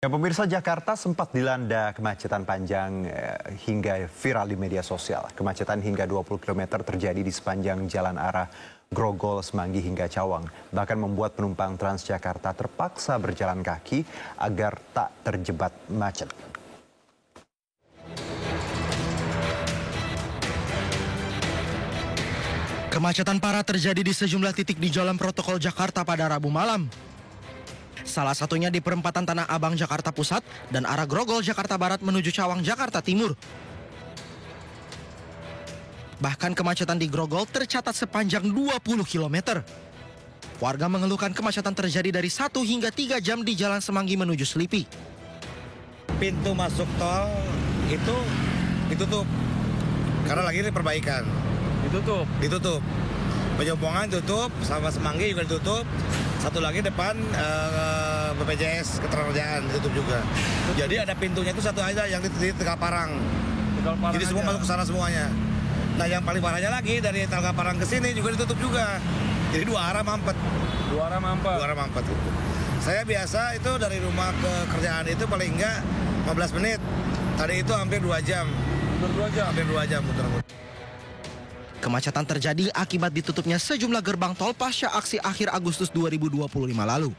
Ya, pemirsa, Jakarta sempat dilanda kemacetan panjang hingga viral di media sosial. Kemacetan hingga 20 km terjadi di sepanjang jalan arah Grogol, Semanggi hingga Cawang. Bahkan membuat penumpang Transjakarta terpaksa berjalan kaki agar tak terjebak macet. Kemacetan parah terjadi di sejumlah titik di Jalan Protokol Jakarta pada Rabu malam. Salah satunya di perempatan Tanah Abang, Jakarta Pusat dan arah Grogol, Jakarta Barat menuju Cawang, Jakarta Timur. Bahkan kemacetan di Grogol tercatat sepanjang 20 km. Warga mengeluhkan kemacetan terjadi dari 1 hingga 3 jam di Jalan Semanggi menuju Selipi. Pintu masuk tol itu ditutup karena lagi ini perbaikan. Ditutup. Penjompongan tutup, sama Semanggi juga ditutup. Satu lagi depan BPJS Ketenagakerjaan ditutup juga. Jadi ada pintunya itu satu aja yang di Tegaparang. Jadi semua masuk ke sana semuanya. Nah, yang paling parahnya lagi dari Tegaparang ke sini juga ditutup juga. Jadi dua arah mampet. Saya biasa itu dari rumah ke kerjaan itu paling enggak 15 menit. Tadi itu hampir 2 jam. Hampir 2 jam muter-muter. Kemacetan terjadi akibat ditutupnya sejumlah gerbang tol pasca aksi akhir Agustus 2025 lalu.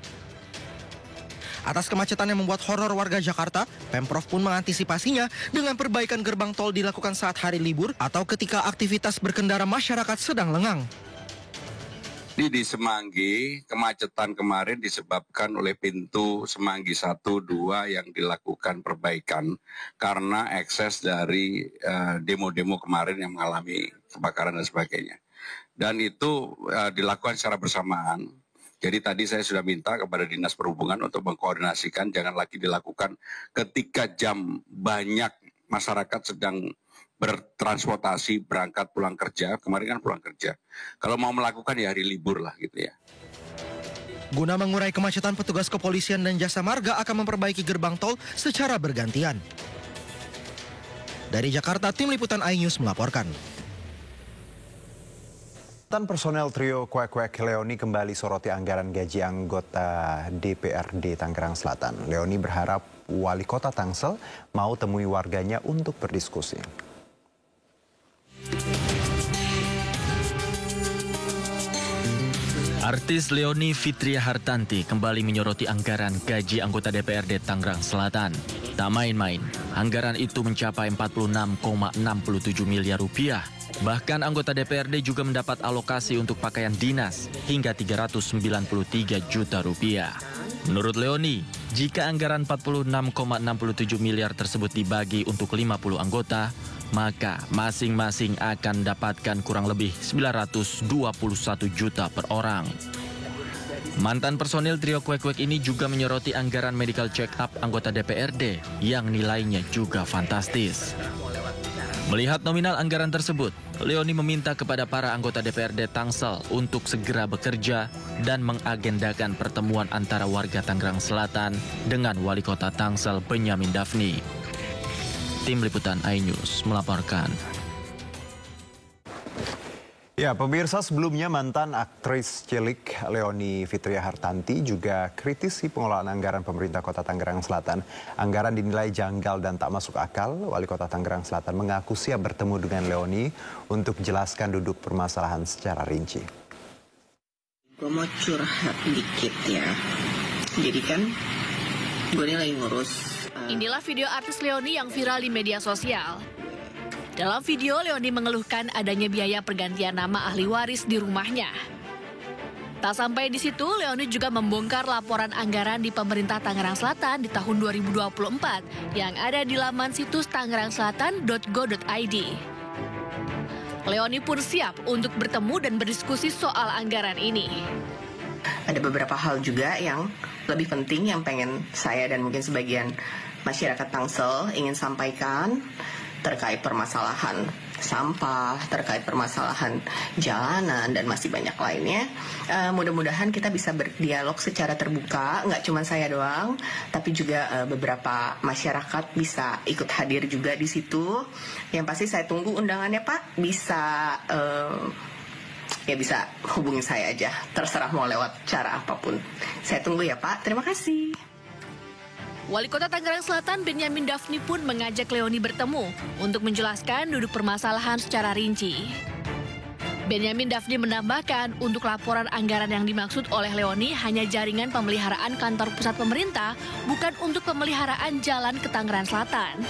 Atas kemacetan yang membuat horor warga Jakarta, Pemprov pun mengantisipasinya dengan perbaikan gerbang tol dilakukan saat hari libur atau ketika aktivitas berkendara masyarakat sedang lengang. Di Semanggi, kemacetan kemarin disebabkan oleh pintu Semanggi 1, 2 yang dilakukan perbaikan karena ekses dari demo-demo kemarin yang mengalami kebakaran dan sebagainya. Dan itu dilakukan secara bersamaan. Jadi tadi saya sudah minta kepada Dinas Perhubungan untuk mengkoordinasikan jangan lagi dilakukan ketika jam banyak masyarakat sedang bertransportasi, berangkat pulang kerja. Kemarin kan pulang kerja. Kalau mau melakukan ya hari libur lah gitu ya. Guna mengurai kemacetan, petugas kepolisian dan jasa marga akan memperbaiki gerbang tol secara bergantian. Dari Jakarta, Tim Liputan iNews melaporkan. Personel trio Kwek-Kwek Leoni kembali soroti anggaran gaji anggota DPRD Tangerang Selatan. Leoni berharap Wali Kota Tangsel mau temui warganya untuk berdiskusi. Artis Leoni Fitria Hartanti kembali menyoroti anggaran gaji anggota DPRD Tangerang Selatan. Tak main-main, anggaran itu mencapai 46,67 miliar rupiah. Bahkan anggota DPRD juga mendapat alokasi untuk pakaian dinas hingga 393 juta rupiah. Menurut Leoni, jika anggaran 46,67 miliar tersebut dibagi untuk 50 anggota, maka masing-masing akan mendapatkan kurang lebih 921 juta per orang. Mantan personil trio Kwek-Kwek ini juga menyoroti anggaran medical check-up anggota DPRD yang nilainya juga fantastis. Melihat nominal anggaran tersebut, Leoni meminta kepada para anggota DPRD Tangsel untuk segera bekerja dan mengagendakan pertemuan antara warga Tangerang Selatan dengan Wali Kota Tangsel Benyamin Daphni. Tim Liputan iNews melaporkan. Ya, pemirsa, sebelumnya mantan aktris cilik Leoni Fitria Hartanti juga kritisi pengelolaan anggaran pemerintah Kota Tangerang Selatan. Anggaran dinilai janggal dan tak masuk akal. Wali Kota Tangerang Selatan mengaku siap bertemu dengan Leoni untuk jelaskan duduk permasalahan secara rinci. Gue mau curhat dikit ya. Jadi kan gue ini lagi ngurus. Inilah video artis Leoni yang viral di media sosial. Dalam video, Leoni mengeluhkan adanya biaya pergantian nama ahli waris di rumahnya. Tak sampai di situ, Leoni juga membongkar laporan anggaran di pemerintah Tangerang Selatan di tahun 2024 yang ada di laman situs tangerangselatan.go.id. Leoni pun siap untuk bertemu dan berdiskusi soal anggaran ini. Ada beberapa hal juga yang lebih penting yang pengen saya dan mungkin sebagian masyarakat Tangsel ingin sampaikan terkait permasalahan sampah, terkait permasalahan jalanan, dan masih banyak lainnya. Mudah-mudahan kita bisa berdialog secara terbuka, nggak cuma saya doang, tapi juga beberapa masyarakat bisa ikut hadir juga di situ. Yang pasti saya tunggu undangannya, Pak. Bisa hubungi saya aja, terserah mau lewat cara apapun. Saya tunggu ya, Pak. Terima kasih. Wali Kota Tangerang Selatan Benyamin Daphni pun mengajak Leoni bertemu untuk menjelaskan duduk permasalahan secara rinci. Benyamin Daphni menambahkan untuk laporan anggaran yang dimaksud oleh Leoni hanya jaringan pemeliharaan kantor pusat pemerintah, bukan untuk pemeliharaan jalan ke Tangerang Selatan.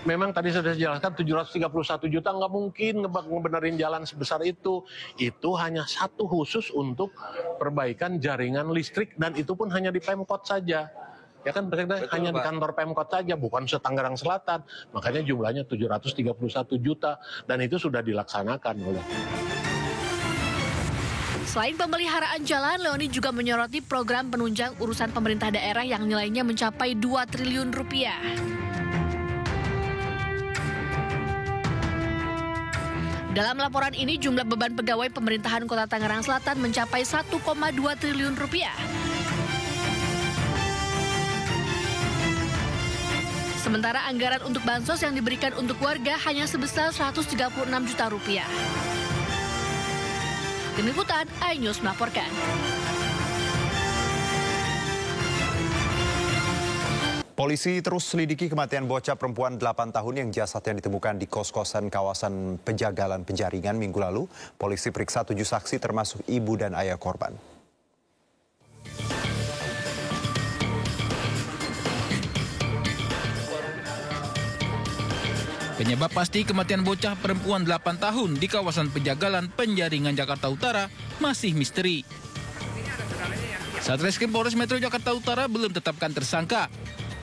Memang tadi sudah dijelaskan 731 juta nggak mungkin ngebenerin jalan sebesar itu. Itu hanya satu khusus untuk perbaikan jaringan listrik dan itu pun hanya di Pemkot saja. Ya kan hanya di kantor Pemkot saja, bukan se-Tangerang Selatan. Makanya jumlahnya 731 juta dan itu sudah dilaksanakan. Selain pemeliharaan jalan, Leoni juga menyoroti program penunjang urusan pemerintah daerah yang nilainya mencapai 2 triliun rupiah. Dalam laporan ini, jumlah beban pegawai pemerintahan Kota Tangerang Selatan mencapai 1,2 triliun rupiah. Sementara anggaran untuk bansos yang diberikan untuk warga hanya sebesar 136 juta rupiah. Tim Liputan, iNews melaporkan. Polisi terus selidiki kematian bocah perempuan 8 tahun yang jasadnya ditemukan di kos-kosan kawasan Pejagalan Penjaringan Minggu lalu. Polisi periksa 7 saksi termasuk ibu dan ayah korban. Penyebab pasti kematian bocah perempuan 8 tahun di kawasan Pejagalan Penjaringan Jakarta Utara masih misteri. Satreskrim Polres Metro Jakarta Utara belum tetapkan tersangka.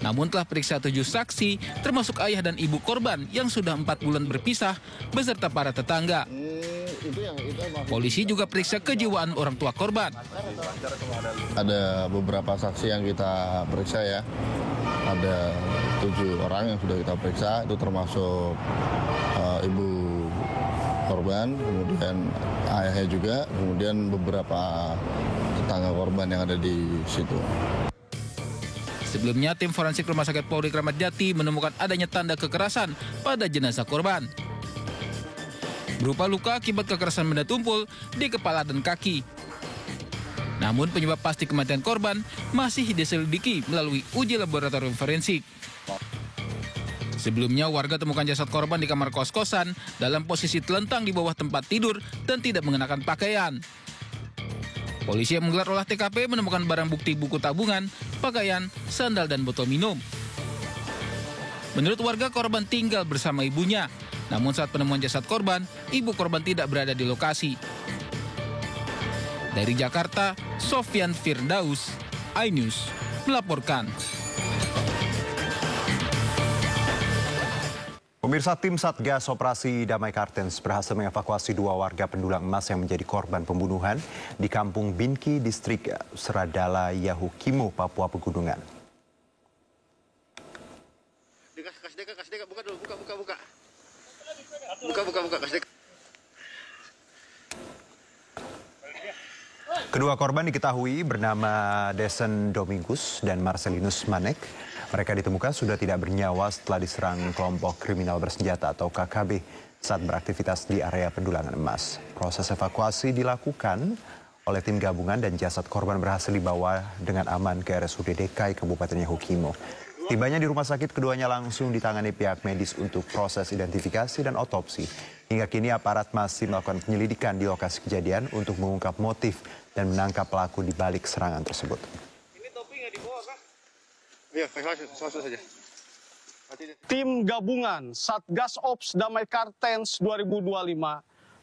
Namun telah periksa 7 saksi, termasuk ayah dan ibu korban yang sudah 4 bulan berpisah beserta para tetangga. Polisi juga periksa kejiwaan orang tua korban. Ada beberapa saksi yang kita periksa ya. Ada 7 orang yang sudah kita periksa, itu termasuk ibu korban, kemudian ayahnya juga, kemudian beberapa tetangga korban yang ada di situ. Sebelumnya, tim forensik Rumah Sakit Polri Kramat Jati menemukan adanya tanda kekerasan pada jenazah korban. Berupa luka akibat kekerasan benda tumpul di kepala dan kaki. Namun penyebab pasti kematian korban masih diselidiki melalui uji laboratorium forensik. Sebelumnya, warga temukan jasad korban di kamar kos-kosan dalam posisi telentang di bawah tempat tidur dan tidak mengenakan pakaian. Polisi yang menggelar olah TKP menemukan barang bukti buku tabungan, pakaian, sandal, dan botol minum. Menurut warga, korban tinggal bersama ibunya. Namun saat penemuan jasad korban, ibu korban tidak berada di lokasi. Dari Jakarta, Sofyan Firdaus, iNews, melaporkan. Pemirsa, tim Satgas Operasi Damai Kartens berhasil mengevakuasi 2 warga pendulang emas yang menjadi korban pembunuhan di Kampung Binki, Distrik Seradala, Yahukimo, Papua Pegunungan. Kedua korban diketahui bernama Desen Domingus dan Marcelinus Manek. Mereka ditemukan sudah tidak bernyawa setelah diserang kelompok kriminal bersenjata atau KKB saat beraktivitas di area pendulangan emas. Proses evakuasi dilakukan oleh tim gabungan dan jasad korban berhasil dibawa dengan aman ke RSUD DKI Kabupaten Yahukimo. Tibanya di rumah sakit, keduanya langsung ditangani pihak medis untuk proses identifikasi dan otopsi. Hingga kini aparat masih melakukan penyelidikan di lokasi kejadian untuk mengungkap motif dan menangkap pelaku di balik serangan tersebut. Tim gabungan Satgas Ops Damai Kartens 2025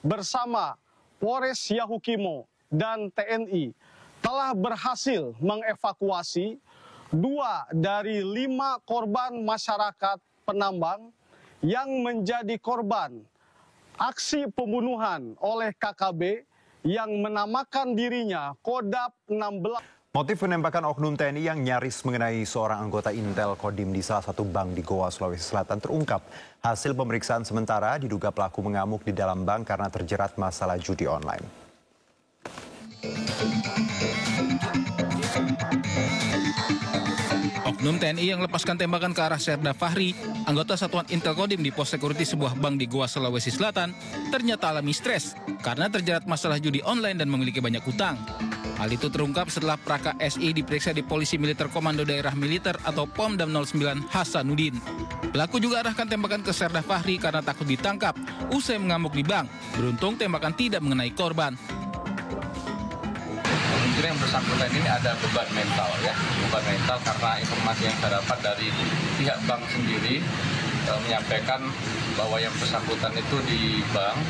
bersama Polres Yahukimo dan TNI telah berhasil mengevakuasi 2 dari 5 korban masyarakat penambang yang menjadi korban aksi pembunuhan oleh KKB yang menamakan dirinya Kodap 16. Motif penembakan oknum TNI yang nyaris mengenai seorang anggota Intel Kodim di salah satu bank di Goa, Sulawesi Selatan terungkap. Hasil pemeriksaan sementara diduga pelaku mengamuk di dalam bank karena terjerat masalah judi online. Oknum TNI yang lepaskan tembakan ke arah Serda Fahri, anggota satuan Intel Kodim di pos security sebuah bank di Goa, Sulawesi Selatan, ternyata alami stres karena terjerat masalah judi online dan memiliki banyak utang. Hal itu terungkap setelah Praka SI diperiksa di Polisi Militer Komando Daerah Militer atau Pomdam 09 Hasanuddin. Pelaku juga arahkan tembakan ke Serda Fahri karena takut ditangkap usai mengamuk di bank. Beruntung tembakan tidak mengenai korban. Mungkin yang bersangkutan ini ada beban mental karena informasi yang saya dapat dari pihak bank sendiri menyampaikan bahwa yang bersangkutan itu di bank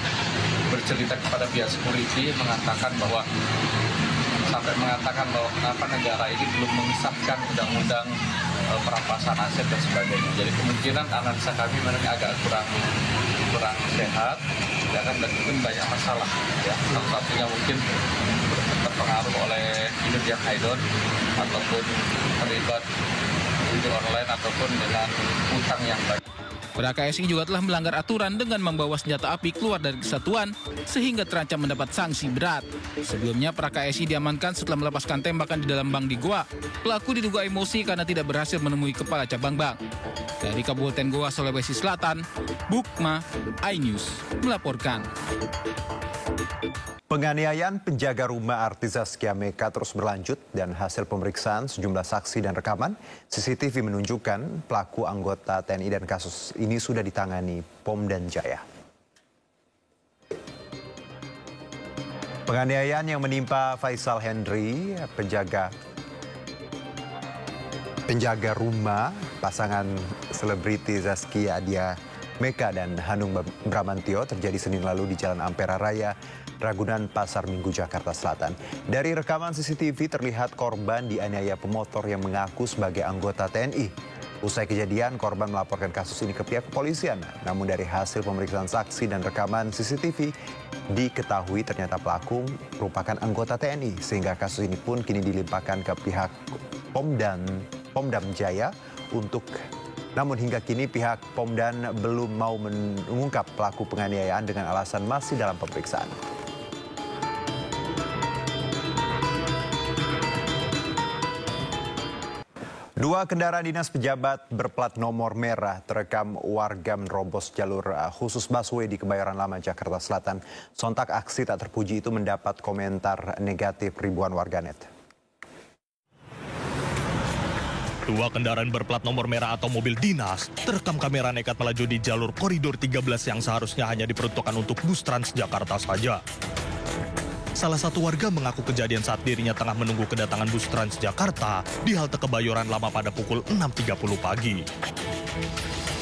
bercerita kepada pihak security mengatakan bahwa kenapa negara ini belum mengesahkan undang-undang perampasan aset dan sebagainya. Jadi kemungkinan analisa kami memang agak kurang sehat, ya kan, dan mungkin banyak masalah. Ya. Salah satunya mungkin terpengaruh oleh kinerja Haidon ataupun terlibat judi online ataupun dengan utang yang banyak. Praka SI juga telah melanggar aturan dengan membawa senjata api keluar dari kesatuan sehingga terancam mendapat sanksi berat. Sebelumnya Praka SI diamankan setelah melepaskan tembakan di dalam bank di Goa. Pelaku diduga emosi karena tidak berhasil menemui kepala cabang bank. Dari Kabupaten Goa, Sulawesi Selatan, Bukma, iNews melaporkan. Penganiayaan penjaga rumah artis Zaskia Meka terus berlanjut dan hasil pemeriksaan sejumlah saksi dan rekaman CCTV menunjukkan pelaku anggota TNI dan kasus ini sudah ditangani Pom dan Jaya. Penganiayaan yang menimpa Faisal Henry, penjaga rumah pasangan selebriti Zaskia Meka dan Hanung Bramantyo terjadi Senin lalu di Jalan Ampera Raya, Ragunan, Pasar Minggu, Jakarta Selatan. Dari rekaman CCTV terlihat korban dianiaya pemotor yang mengaku sebagai anggota TNI. Usai kejadian, korban melaporkan kasus ini ke pihak kepolisian. Namun dari hasil pemeriksaan saksi dan rekaman CCTV, diketahui ternyata pelaku merupakan anggota TNI. Sehingga kasus ini pun kini dilimpahkan ke pihak Pomdam Jaya namun hingga kini pihak Pomdan belum mau mengungkap pelaku penganiayaan dengan alasan masih dalam pemeriksaan. Dua kendaraan dinas pejabat berplat nomor merah terekam warga menerobos jalur khusus busway di Kebayoran Lama, Jakarta Selatan. Sontak aksi tak terpuji itu mendapat komentar negatif ribuan warganet. Dua kendaraan berplat nomor merah atau mobil dinas terekam kamera nekat melaju di jalur koridor 13 yang seharusnya hanya diperuntukkan untuk bus Transjakarta saja. Salah satu warga mengaku kejadian saat dirinya tengah menunggu kedatangan bus Transjakarta di halte Kebayoran Lama pada pukul 6.30 pagi.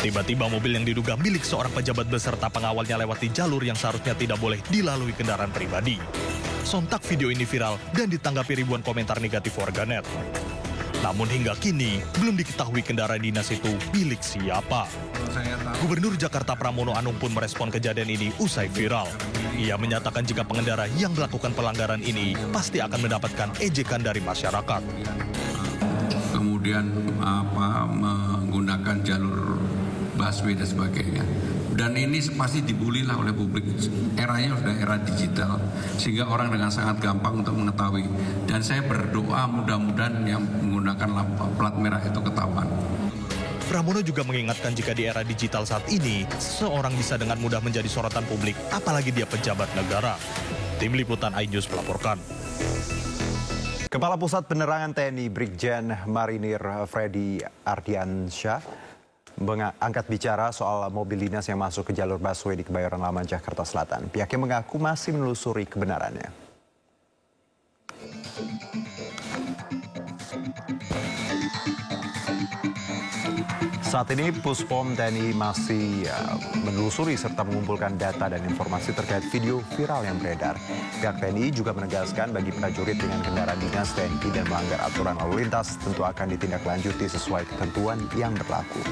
Tiba-tiba mobil yang diduga milik seorang pejabat beserta pengawalnya lewati jalur yang seharusnya tidak boleh dilalui kendaraan pribadi. Sontak video ini viral dan ditanggapi ribuan komentar negatif warganet. Namun hingga kini belum diketahui kendaraan dinas itu milik siapa. Gubernur Jakarta Pramono Anung pun merespon kejadian ini usai viral. Ia menyatakan jika pengendara yang melakukan pelanggaran ini pasti akan mendapatkan ejekan dari masyarakat. Kemudian menggunakan jalur busway dan sebagainya. Dan ini pasti dibully lah oleh publik. Eranya sudah era digital, sehingga orang dengan sangat gampang untuk mengetahui. Dan saya berdoa mudah-mudahan yang menggunakan plat merah itu ketahuan. Pramono juga mengingatkan jika di era digital saat ini, seseorang bisa dengan mudah menjadi sorotan publik, apalagi dia pejabat negara. Tim Liputan iNews melaporkan. Kepala Pusat Penerangan TNI Brigjen Marinir Freddy Ardiansyah angkat bicara soal mobil dinas yang masuk ke jalur busway di Kebayoran Lama, Jakarta Selatan. Pihaknya mengaku masih menelusuri kebenarannya. Saat ini Puspom TNI masih menelusuri serta mengumpulkan data dan informasi terkait video viral yang beredar. Pihak TNI juga menegaskan bagi prajurit dengan kendaraan dinas TNI dan melanggar aturan lalu lintas tentu akan ditindaklanjuti sesuai ketentuan yang berlaku.